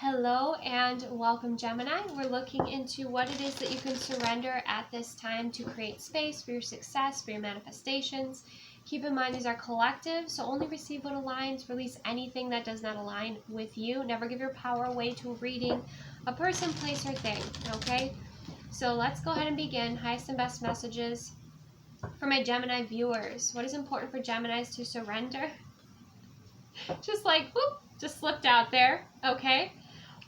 Hello and welcome, Gemini. We're looking into what it is that you can surrender at this time to create space for your success, for your manifestations. Keep in mind these are collective, so only receive what aligns. Release anything that does not align with you. Never give your power away to a reading, a person, place, or thing, okay? So let's go ahead and begin. Highest and best messages for my Gemini viewers. What is important for Geminis to surrender? Just like, whoop, just slipped out there, okay?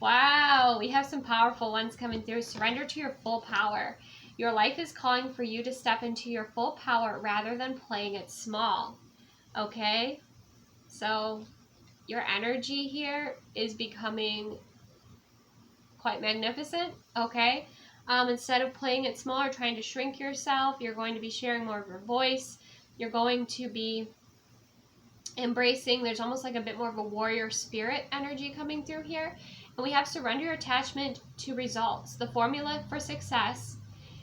Wow, we have some powerful ones coming through. Surrender to your full power. Your life is calling for you to step into your full power rather than playing it small, okay? So your energy here is becoming quite magnificent, okay? Instead of playing it small or trying to shrink yourself, you're going to be sharing more of your voice. You're going to be embracing, there's almost like a bit more of a warrior spirit energy coming through here. And we have surrender your attachment to results. The formula for success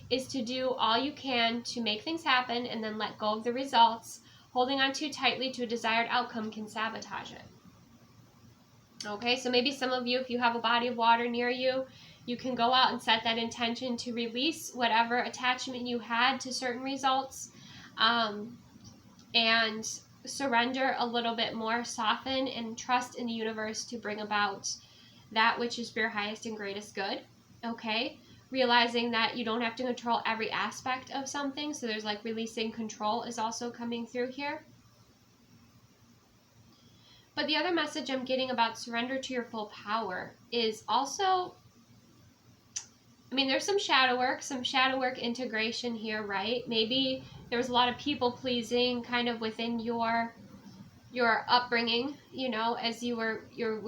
is to do all you can to make things happen and then let go of the results. Holding on too tightly to a desired outcome can sabotage it. Okay, so maybe some of you, if you have a body of water near you, you can go out and set that intention to release whatever attachment you had to certain results, and surrender a little bit more, soften and trust in the universe to bring about that which is for your highest and greatest good, okay? Realizing that you don't have to control every aspect of something, so there's like releasing control is also coming through here. But the other message I'm getting about surrender to your full power is also, I mean, there's some shadow work integration here, right? Maybe there was a lot of people pleasing kind of within your upbringing, you know, as you were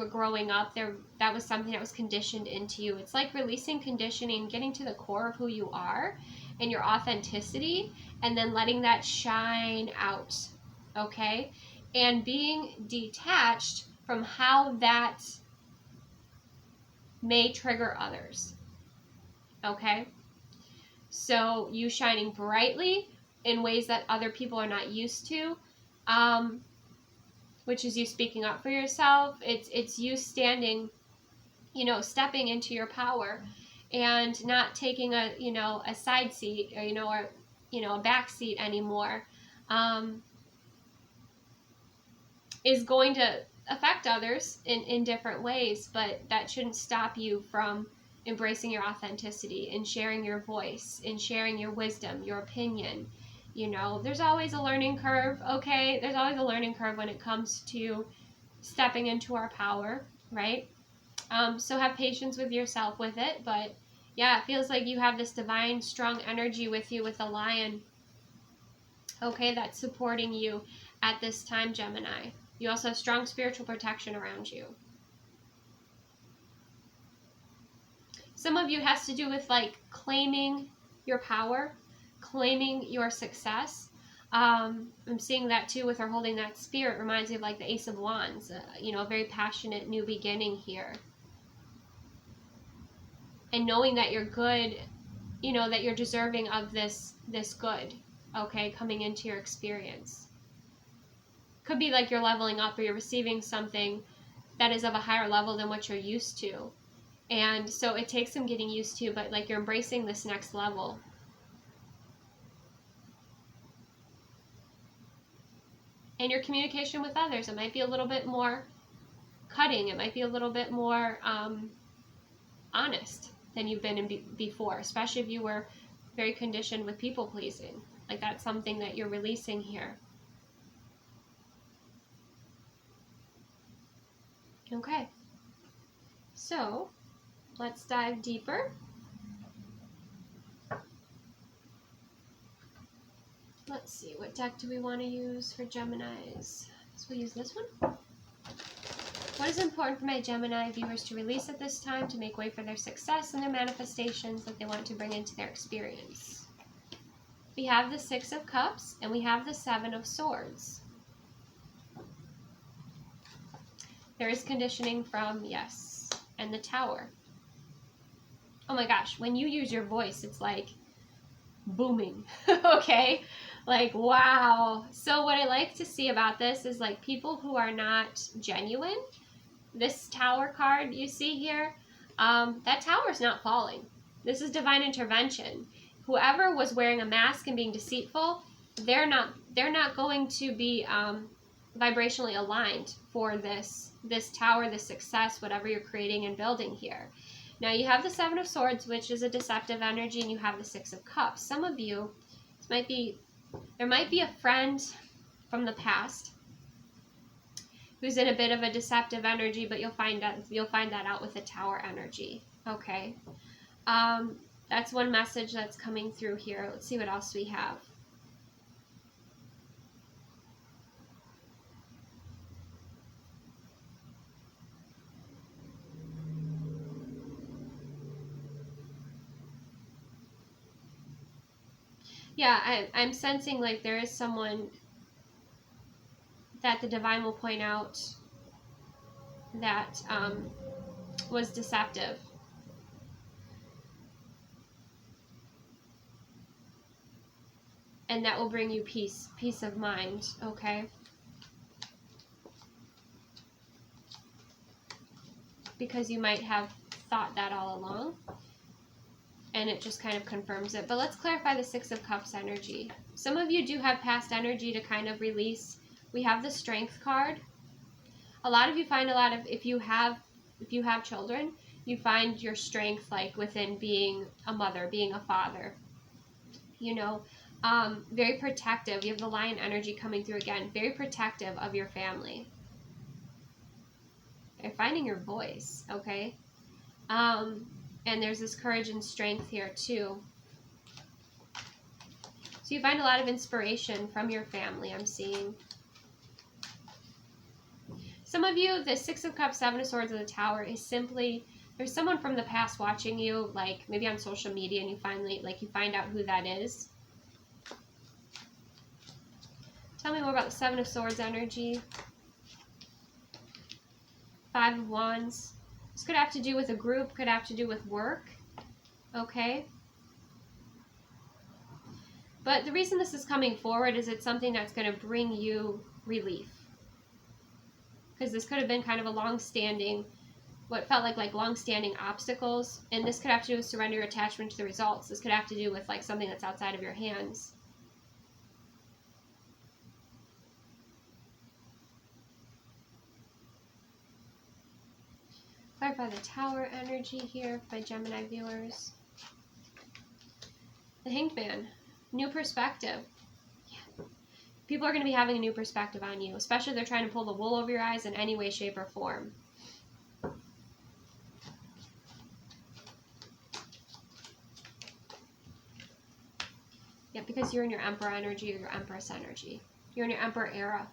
growing up. That was something that was conditioned into you. It's like releasing conditioning, getting to the core of who you are and your authenticity, and then letting that shine out, okay? And being detached from how that may trigger others, okay? So you shining brightly in ways that other people are not used to, which is you speaking up for yourself. It's you standing, you know, stepping into your power and not taking a, you know, a side seat or, a back seat anymore, is going to affect others in different ways, but that shouldn't stop you from embracing your authenticity and sharing your voice and sharing your wisdom, your opinion. You know, there's always a learning curve, okay? There's always a learning curve when it comes to stepping into our power, right? So have patience with yourself with it. But yeah, it feels like you have this divine, strong energy with you with a lion, okay, that's supporting you at this time, Gemini. You also have strong spiritual protection around you. Some of you has to do with like claiming your power, claiming your success. I'm seeing that too with her holding that spirit. Reminds me of like the Ace of Wands, a very passionate new beginning here. And knowing that you're good, that you're deserving of this good, okay, coming into your experience. Could be like you're leveling up or you're receiving something that is of a higher level than what you're used to. And so it takes some getting used to, but like you're embracing this next level. And your communication with others, it might be a little bit more cutting. It might be a little bit more honest than you've been in before, especially if you were very conditioned with people pleasing. Like that's something that you're releasing here. Okay, so let's dive deeper. Let's see, what deck do we want to use for Geminis? So we'll use this one. What is important for my Gemini viewers to release at this time to make way for their success and their manifestations that they want to bring into their experience? We have the Six of Cups and we have the Seven of Swords. There is conditioning from, yes, and the Tower. Oh my gosh, when you use your voice, it's like booming, okay? Like, wow. So what I like to see about this is like people who are not genuine, this Tower card you see here, that tower is not falling. This is divine intervention. Whoever was wearing a mask and being deceitful, they're not going to be vibrationally aligned for this tower, this success, whatever you're creating and building here. Now you have the Seven of Swords, which is a deceptive energy, and you have the Six of Cups. Some of you, there might be a friend from the past who's in a bit of a deceptive energy, but you'll find that out with the Tower energy. Okay. That's one message that's coming through here. Let's see what else we have. Yeah, I'm sensing like there is someone that the divine will point out that was deceptive. And that will bring you peace of mind, okay? Because you might have thought that all along, and it just kind of confirms it. But let's clarify the Six of Cups energy. Some of you do have past energy to kind of release. We have the Strength card. A lot of you find if you have children, you find your strength like within being a mother, being a father. You know, very protective. You have the Lion energy coming through again. Very protective of your family. You're finding your voice, okay? And there's this courage and strength here too. So you find a lot of inspiration from your family, I'm seeing. Some of you, the Six of Cups, Seven of Swords, and the Tower is simply, there's someone from the past watching you, like maybe on social media, and you find out who that is. Tell me more about the Seven of Swords energy. Five of Wands. This could have to do with a group, could have to do with work. Okay. But the reason this is coming forward is it's something that's going to bring you relief. Because this could have been kind of a long-standing, what felt like long-standing obstacles. And this could have to do with surrender your attachment to the results. This could have to do with like something that's outside of your hands. Clarify the Tower energy here for my Gemini viewers. The Hanged Man. New perspective. Yeah. People are going to be having a new perspective on you, especially if they're trying to pull the wool over your eyes in any way, shape, or form. Yeah, because you're in your Emperor energy or your Empress energy. You're in your Emperor era,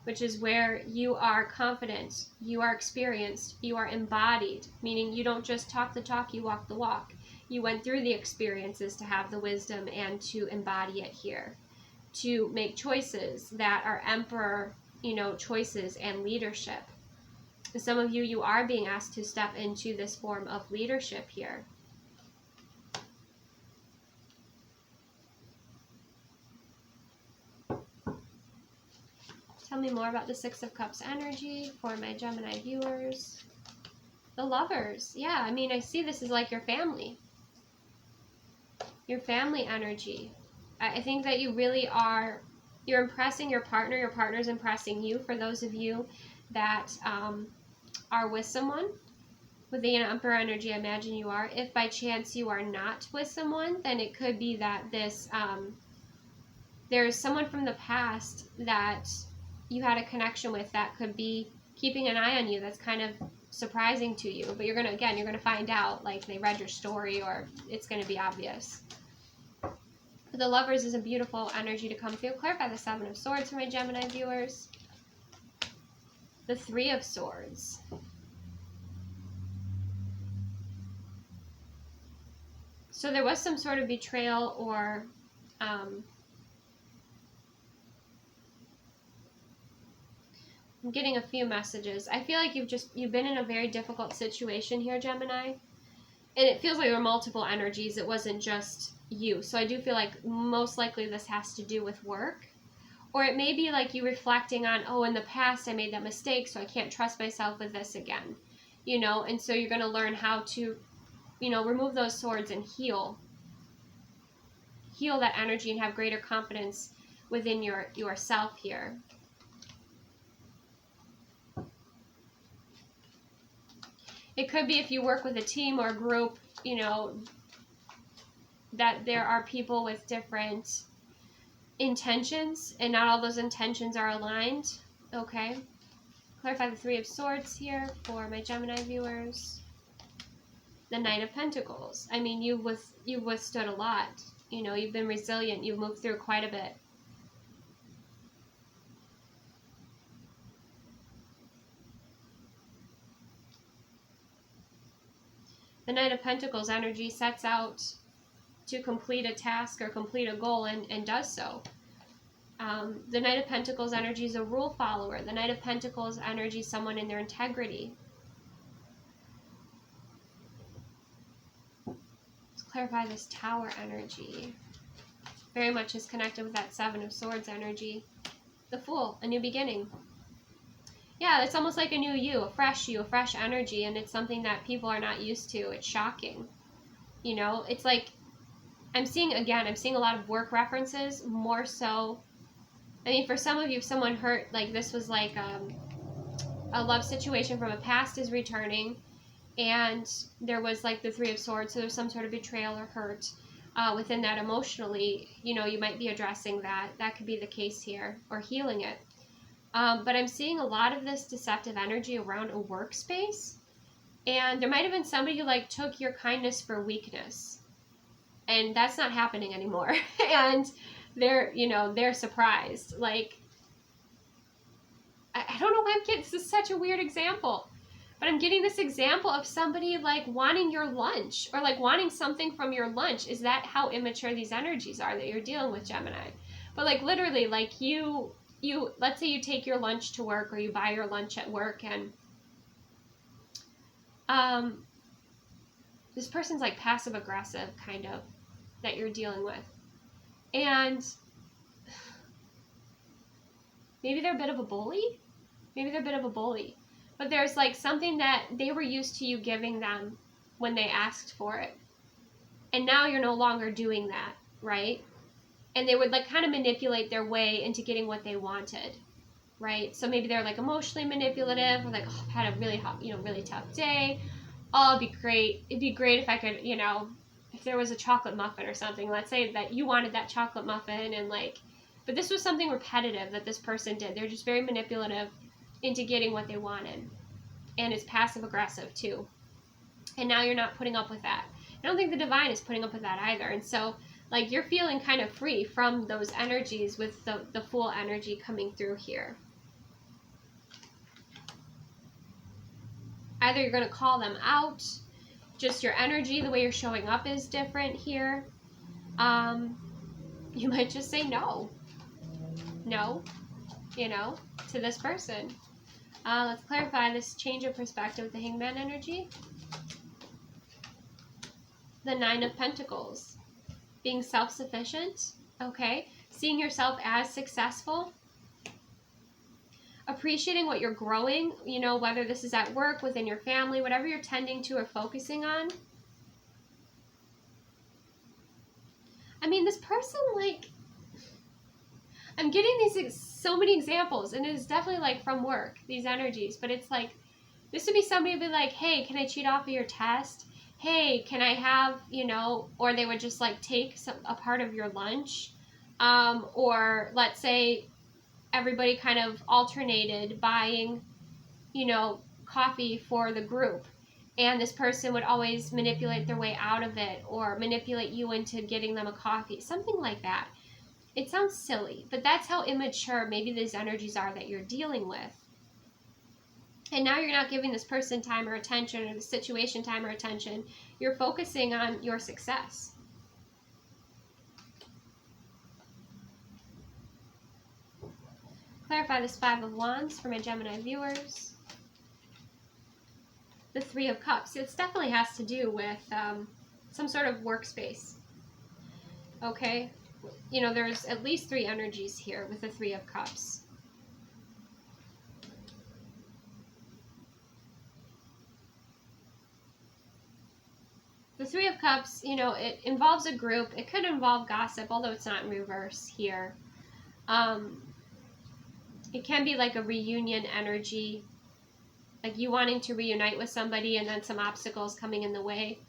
which is where you are confident, you are experienced, you are embodied, meaning you don't just talk the talk, you walk the walk. You went through the experiences to have the wisdom and to embody it here, to make choices that are Emperor, choices and leadership. Some of you, you are being asked to step into this form of leadership here. Tell me more about the Six of Cups energy for my Gemini viewers. The Lovers. Yeah, I mean, I see this as like your family. Your family energy. I think that you really are, you're impressing your partner's impressing you. For those of you that are with someone with the Emperor energy, I imagine you are. If by chance you are not with someone, then it could be that this, there's someone from the past that you had a connection with that could be keeping an eye on you. That's kind of surprising to you, but you're going to find out, like they read your story, or it's going to be obvious. But the Lovers is a beautiful energy to come through. Clarify the Seven of Swords for my Gemini viewers. The Three of Swords. So there was some sort of betrayal or I'm getting a few messages. I feel like you've been in a very difficult situation here, Gemini. And it feels like there were multiple energies. It wasn't just you. So I do feel like most likely this has to do with work Or it may be like you reflecting on, oh, in the past I made that mistake, so I can't trust myself with this again. You know, and so you're going to learn how to, you know, remove those swords and heal that energy and have greater confidence within yourself here. It could be if you work with a team or a group, you know, that there are people with different intentions and not all those intentions are aligned. Okay. Clarify the Three of Swords here for my Gemini viewers. The Knight of Pentacles. I mean, you've withstood a lot. You know, you've been resilient. You've moved through quite a bit. The Knight of Pentacles energy sets out to complete a task or complete a goal and does so. The Knight of Pentacles energy is a rule follower. The Knight of Pentacles energy is someone in their integrity. Let's clarify this Tower energy. Very much is connected with that Seven of Swords energy. The Fool, a new beginning. Yeah, it's almost like a new you, a fresh energy, and it's something that people are not used to. It's shocking. You know, it's like, I'm seeing a lot of work references, more so. I mean, for some of you, if someone hurt, like this was like a love situation from a past is returning, and there was like the Three of Swords, so there's some sort of betrayal or hurt within that emotionally. You know, you might be addressing that. That could be the case here, or healing it. But I'm seeing a lot of this deceptive energy around a workspace, and there might have been somebody who like took your kindness for weakness, and that's not happening anymore. And they're surprised. Like, I don't know why I'm getting, this is such a weird example, but I'm getting this example of somebody like wanting your lunch or like wanting something from your lunch. Is that how immature these energies are that you're dealing with, Gemini? But like literally, like you let's say you take your lunch to work or you buy your lunch at work, and this person's like passive aggressive kind of that you're dealing with, and maybe they're a bit of a bully. But there's like something that they were used to you giving them when they asked for it, and now you're no longer doing that, right? And they would like kind of manipulate their way into getting what they wanted, right? So maybe they're like emotionally manipulative, or like, oh, I've had a really really tough day. Oh, it'd be great if I could, if there was a chocolate muffin or something. Let's say that you wanted that chocolate muffin, and like, but this was something repetitive that this person did. They're just very manipulative into getting what they wanted, and it's passive aggressive too. And now you're not putting up with that. I don't think the divine is putting up with that either. And so like you're feeling kind of free from those energies with the Fool energy coming through here. Either you're going to call them out, just your energy, the way you're showing up is different here. You might just say no, to this person. Let's clarify this change of perspective with the Hangman energy. The Nine of Pentacles. Being self-sufficient, okay? Seeing yourself as successful. Appreciating what you're growing, whether this is at work, within your family, whatever you're tending to or focusing on. I mean, this person, like, I'm getting so many examples, and it's definitely like from work, these energies, but it's like, this would be somebody who'd be like, hey, can I cheat off of your test? Hey, can I have, or they would just like take a part of your lunch. Or let's say everybody kind of alternated buying, coffee for the group. And this person would always manipulate their way out of it, or manipulate you into getting them a coffee, something like that. It sounds silly, but that's how immature maybe these energies are that you're dealing with. And now you're not giving this person time or attention, or the situation time or attention. You're focusing on your success. Clarify this Five of Wands for my Gemini viewers. The Three of Cups. It definitely has to do with some sort of workspace. Okay? you know, there's at least 3 energies here with the 3 of Cups. The 3 of Cups, you know, it involves a group. It could involve gossip, although it's not in reverse here. It can be like a reunion energy, like you wanting to reunite with somebody and then some obstacles coming in the way.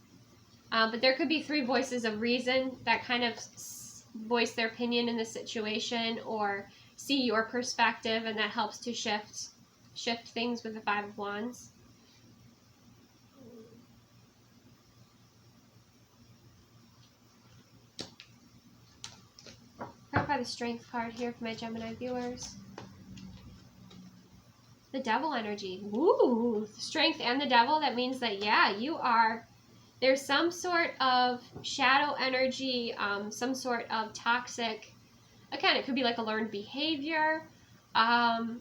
But there could be 3 voices of reason that kind of voice their opinion in the situation or see your perspective, and that helps to shift things with the 5 of Wands. Clarify the Strength card here for my Gemini viewers. The Devil energy. Woo! Strength and the Devil. That means that, yeah, you are... There's some sort of shadow energy, some sort of toxic... Again, it could be like a learned behavior. For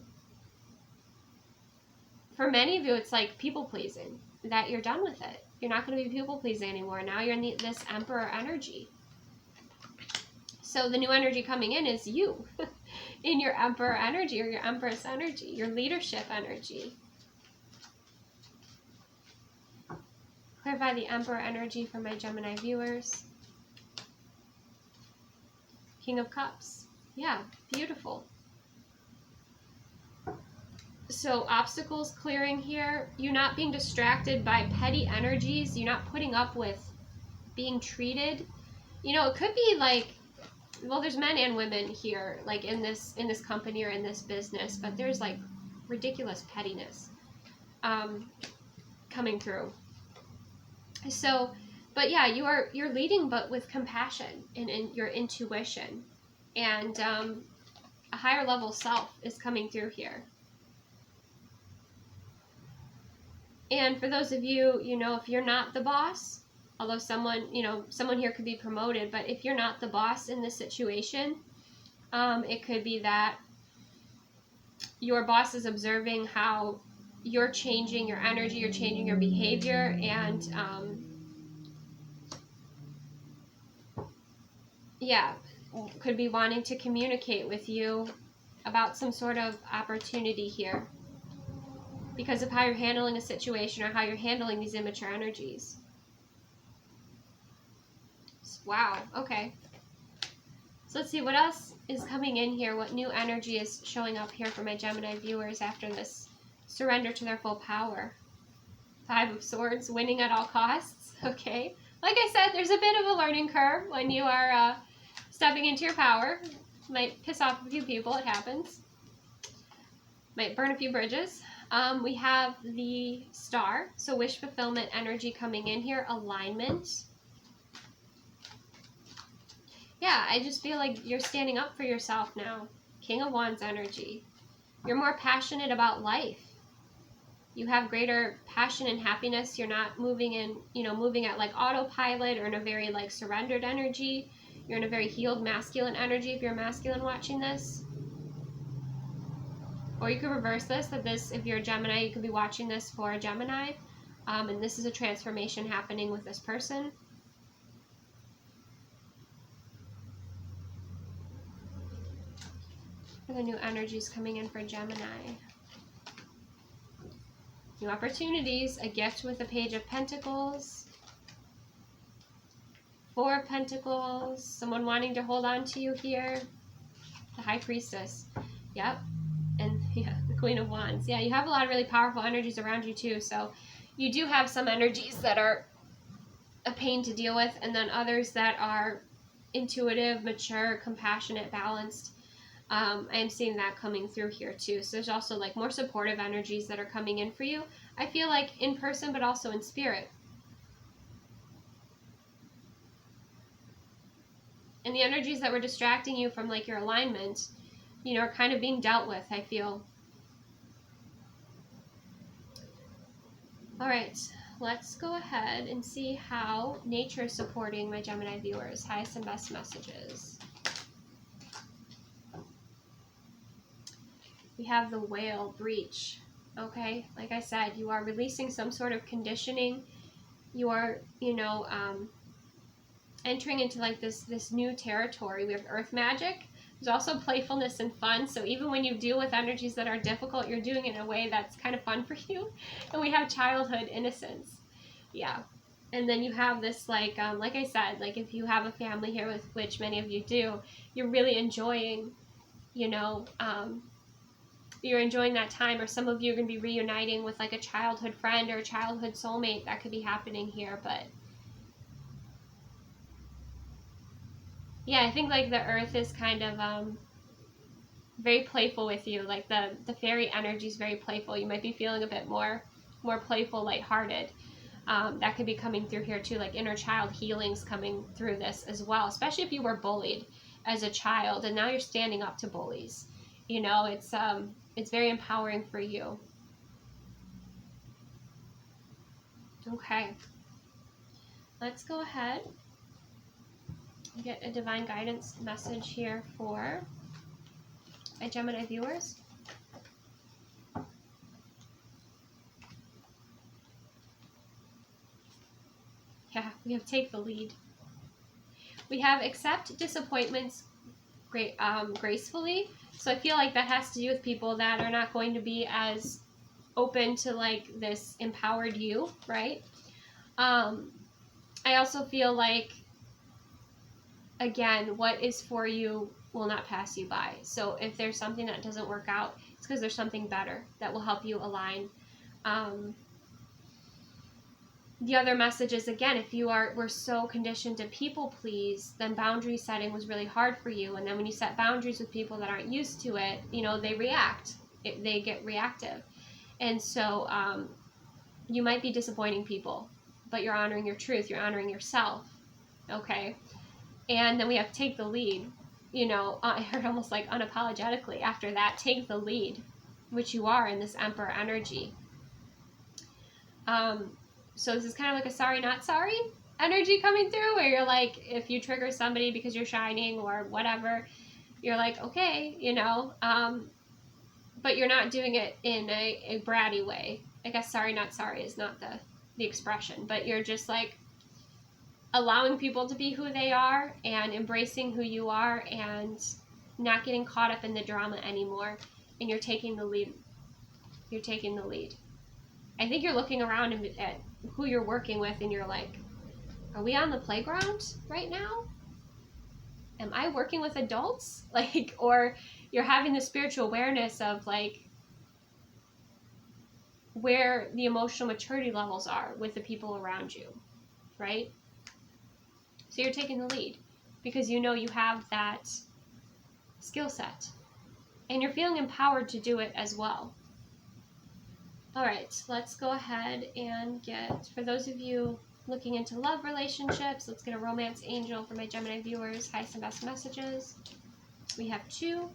many of you, it's like people-pleasing. That you're done with it. You're not going to be people-pleasing anymore. Now you're in this Emperor energy. So the new energy coming in is you. In your Emperor energy or your Empress energy, your leadership energy. Clarify the Emperor energy for my Gemini viewers. King of Cups. Yeah, beautiful. So obstacles clearing here. You're not being distracted by petty energies. You're not putting up with being treated. You know, it could be like, well, there's men and women here, like in this company or in this business, but there's like ridiculous pettiness coming through. So, but yeah, you're leading, but with compassion and your intuition, and a higher level self is coming through here. And for those of you, you know, if you're not the boss, although someone here could be promoted, but if you're not the boss in this situation, it could be that your boss is observing how you're changing your energy, you're changing your behavior, and yeah, could be wanting to communicate with you about some sort of opportunity here because of how you're handling a situation or how you're handling these immature energies. Wow, okay. So let's see what else is coming in here. What new energy is showing up here for my Gemini viewers after this surrender to their full power? 5 of Swords, winning at all costs. Okay. Like I said, there's a bit of a learning curve when you are stepping into your power. Might piss off a few people, it happens. Might burn a few bridges. We have the Star, so wish fulfillment energy coming in here. Alignment. Yeah, I just feel like you're standing up for yourself now. King of Wands energy. You're more passionate about life. You have greater passion and happiness. You're not moving at like autopilot or in a very like surrendered energy. You're in a very healed masculine energy if you're masculine watching this. Or you could reverse this, if you're a Gemini, you could be watching this for a Gemini. And this is a transformation happening with this person. For the new energies coming in for Gemini. New opportunities, a gift with the Page of Pentacles. 4 of Pentacles, someone wanting to hold on to you here. The High Priestess. Yep. And yeah, the Queen of Wands. Yeah, you have a lot of really powerful energies around you too. So you do have some energies that are a pain to deal with, and then others that are intuitive, mature, compassionate, balanced. I am seeing that coming through here too. So there's also like more supportive energies that are coming in for you. I feel like in person, but also in spirit. And the energies that were distracting you from like your alignment, you know, are kind of being dealt with, I feel. All right, let's go ahead and see how nature is supporting my Gemini viewers. Highest and best messages. We have the Whale, breach. Okay, like I said, you are releasing some sort of conditioning. You are, entering into like this new territory. We have earth magic. There's also playfulness and fun. So even when you deal with energies that are difficult, you're doing it in a way that's kind of fun for you. And we have childhood innocence. Yeah. And then you have this, like I said, like if you have a family here, with which many of you do, you're really enjoying, you know, you're enjoying that time. Or some of you are going to be reuniting with like a childhood friend or a childhood soulmate. That could be happening here. But yeah, I think like the earth is kind of very playful with you. Like the fairy energy is very playful. You might be feeling a bit more playful, lighthearted. That could be coming through here too, like inner child healings coming through this as well, especially if you were bullied as a child and now you're standing up to bullies. You know, it's very empowering for you. Okay, let's go ahead and get a divine guidance message here for my Gemini viewers. Yeah, we have take the lead. We have accept disappointments gracefully. So I feel like that has to do with people that are not going to be as open to like this empowered you, right? I also feel like, again, what is for you will not pass you by. So if there's something that doesn't work out, it's because there's something better that will help you align. The other message is, again, if you were so conditioned to people please, then boundary setting was really hard for you. And then when you set boundaries with people that aren't used to it, you know, they react. They get reactive. And so you might be disappointing people, but you're honoring your truth. You're honoring yourself. Okay. And then we have take the lead. You know, I heard almost like unapologetically after that, take the lead, which you are in this Emperor energy. So this is kind of like a sorry, not sorry energy coming through, where you're like, if you trigger somebody because you're shining or whatever, you're like, okay, you know, but you're not doing it in a bratty way. I guess sorry, not sorry is not the expression, but you're just like allowing people to be who they are and embracing who you are and not getting caught up in the drama anymore. And you're taking the lead. You're taking the lead. I think you're looking around at who you're working with and you're like, are we on the playground right now? Am I working with adults? Like, or you're having the spiritual awareness of like where the emotional maturity levels are with the people around you, right? So you're taking the lead because you know you have that skill set and you're feeling empowered to do it as well. All right, let's go ahead and get, for those of you looking into love relationships, let's get a romance angel for my Gemini viewers. Highest and best messages. We have 2.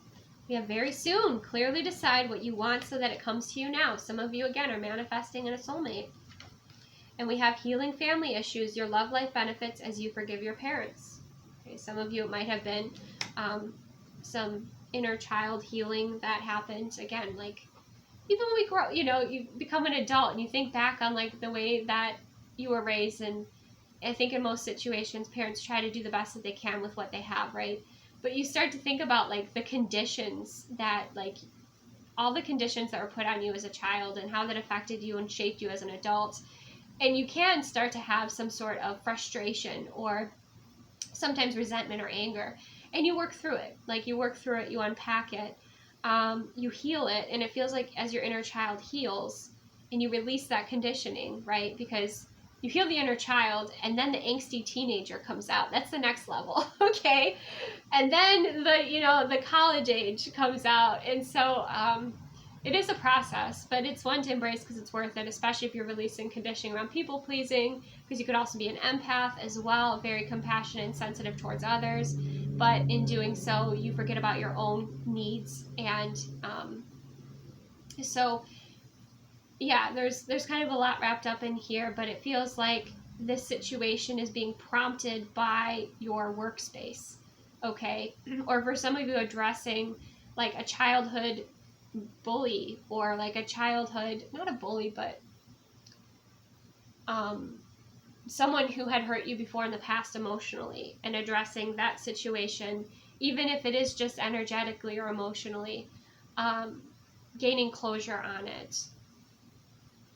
We have very soon. Clearly decide what you want so that it comes to you now. Some of you, again, are manifesting in a soulmate. And we have healing family issues. Your love life benefits as you forgive your parents. Okay, some of you, it might have been some inner child healing that happened. Again, like, even when we grow, you know, you become an adult and you think back on like the way that you were raised, and I think in most situations parents try to do the best that they can with what they have, right? But you start to think about like the conditions that, like, all the conditions that were put on you as a child and how that affected you and shaped you as an adult. And you can start to have some sort of frustration or sometimes resentment or anger, and you work through it. Like, you work through it, you unpack it. You heal it, and it feels like as your inner child heals and you release that conditioning, right? Because you heal the inner child and then the angsty teenager comes out. That's the next level, okay? And then the college age comes out. And so it is a process, but it's one to embrace because it's worth it, especially if you're releasing conditioning around people pleasing, because you could also be an empath as well, very compassionate and sensitive towards others. But in doing so, you forget about your own needs. And so, yeah, there's kind of a lot wrapped up in here, but it feels like this situation is being prompted by your workspace, okay? Or for some of you, addressing like a childhood bully, or like a childhood, not a bully, but someone who had hurt you before in the past emotionally, and addressing that situation, even if it is just energetically or emotionally, gaining closure on it.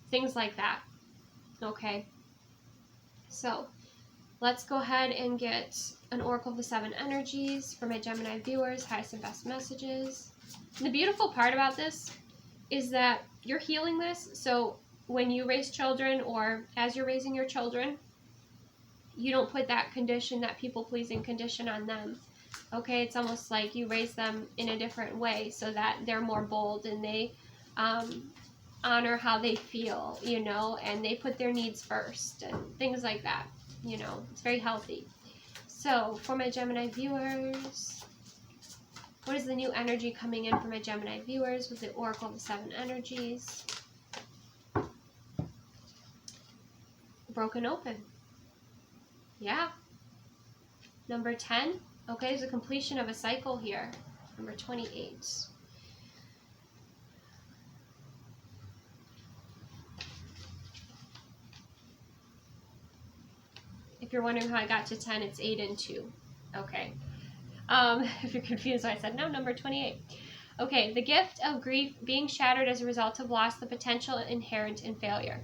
Things like that. Okay? So, let's go ahead and get an Oracle of the Seven Energies for my Gemini viewers, highest and best messages. And the beautiful part about this is that you're healing this. So when you raise children, or as you're raising your children, you don't put that condition, that people-pleasing condition on them. Okay, it's almost like you raise them in a different way so that they're more bold, and they honor how they feel, you know, and they put their needs first and things like that. You know, it's very healthy. So, for my Gemini viewers, what is the new energy coming in for my Gemini viewers with the Oracle of the Seven Energies? Broken open. Yeah. Number 10. Okay, there's a completion of a cycle here. Number 28. If you're wondering how I got to 10, it's 8 and 2. Okay. If you're confused why I said no, number 28. Okay, the gift of grief being shattered as a result of loss, the potential inherent in failure.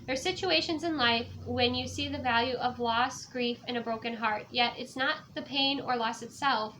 There are situations in life when you see the value of loss, grief, and a broken heart, yet it's not the pain or loss itself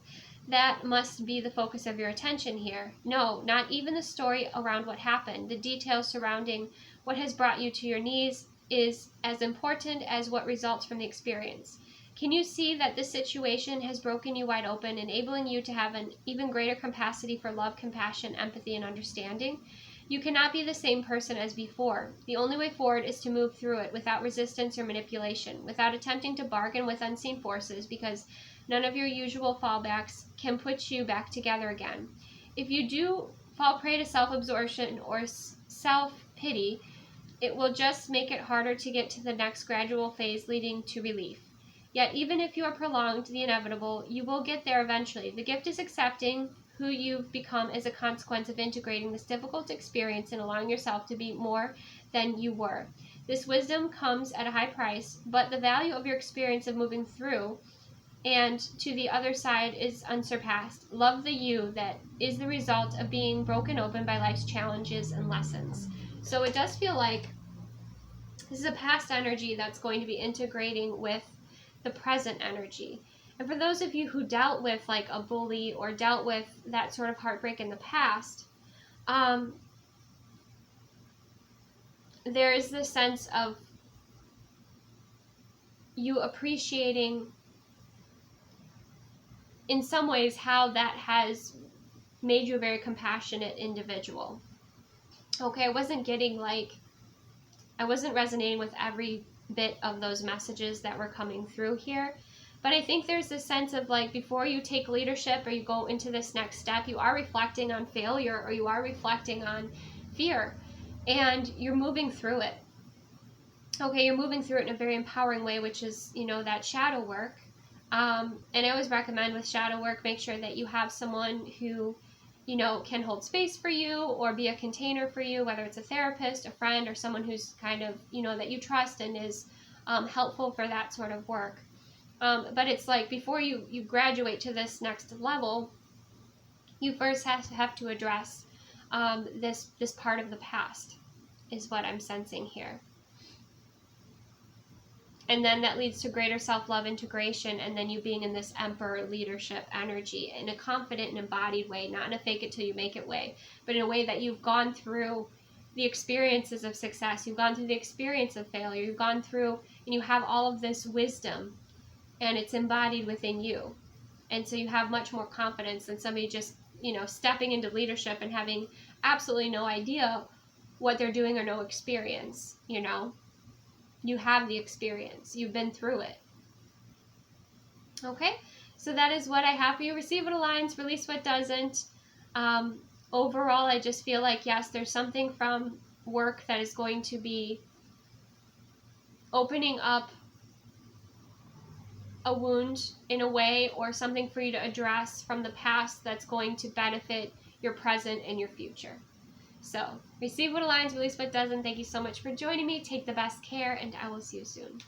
that must be the focus of your attention here. No, not even the story around what happened. The details surrounding what has brought you to your knees is as important as what results from the experience. Can you see that this situation has broken you wide open, enabling you to have an even greater capacity for love, compassion, empathy, and understanding? You cannot be the same person as before. The only way forward is to move through it without resistance or manipulation, without attempting to bargain with unseen forces, because none of your usual fallbacks can put you back together again. If you do fall prey to self-absorption or self-pity, it will just make it harder to get to the next gradual phase leading to relief. Yet even if you are prolonged the inevitable, you will get there eventually. The gift is accepting who you've become as a consequence of integrating this difficult experience and allowing yourself to be more than you were. This wisdom comes at a high price, but the value of your experience of moving through and to the other side is unsurpassed. Love the you that is the result of being broken open by life's challenges and lessons. So it does feel like this is a past energy that's going to be integrating with the present energy. And for those of you who dealt with like a bully or dealt with that sort of heartbreak in the past, there is this sense of you appreciating in some ways how that has made you a very compassionate individual. Okay, I wasn't resonating with every bit of those messages that were coming through here. But I think there's this sense of like, before you take leadership or you go into this next step, you are reflecting on failure or you are reflecting on fear, and you're moving through it. Okay, you're moving through it in a very empowering way, which is, you know, that shadow work. And I always recommend with shadow work, make sure that you have someone who, you know, can hold space for you or be a container for you, whether it's a therapist, a friend, or someone who's kind of, you know, that you trust and is helpful for that sort of work. But it's like, before you graduate to this next level, you first have to address this part of the past, is what I'm sensing here. And then that leads to greater self-love integration, and then you being in this emperor leadership energy in a confident and embodied way, not in a fake it till you make it way, but in a way that you've gone through the experiences of success, you've gone through the experience of failure, you've gone through, and you have all of this wisdom, and it's embodied within you. And so you have much more confidence than somebody just, you know, stepping into leadership and having absolutely no idea what they're doing or no experience, you know. You have the experience. You've been through it. Okay, so that is what I have for you. Receive what aligns, release what doesn't. Overall, I just feel like, yes, there's something from work that is going to be opening up a wound in a way, or something for you to address from the past that's going to benefit your present and your future. So, receive what aligns, release what doesn't. Thank you so much for joining me. Take the best care, and I will see you soon.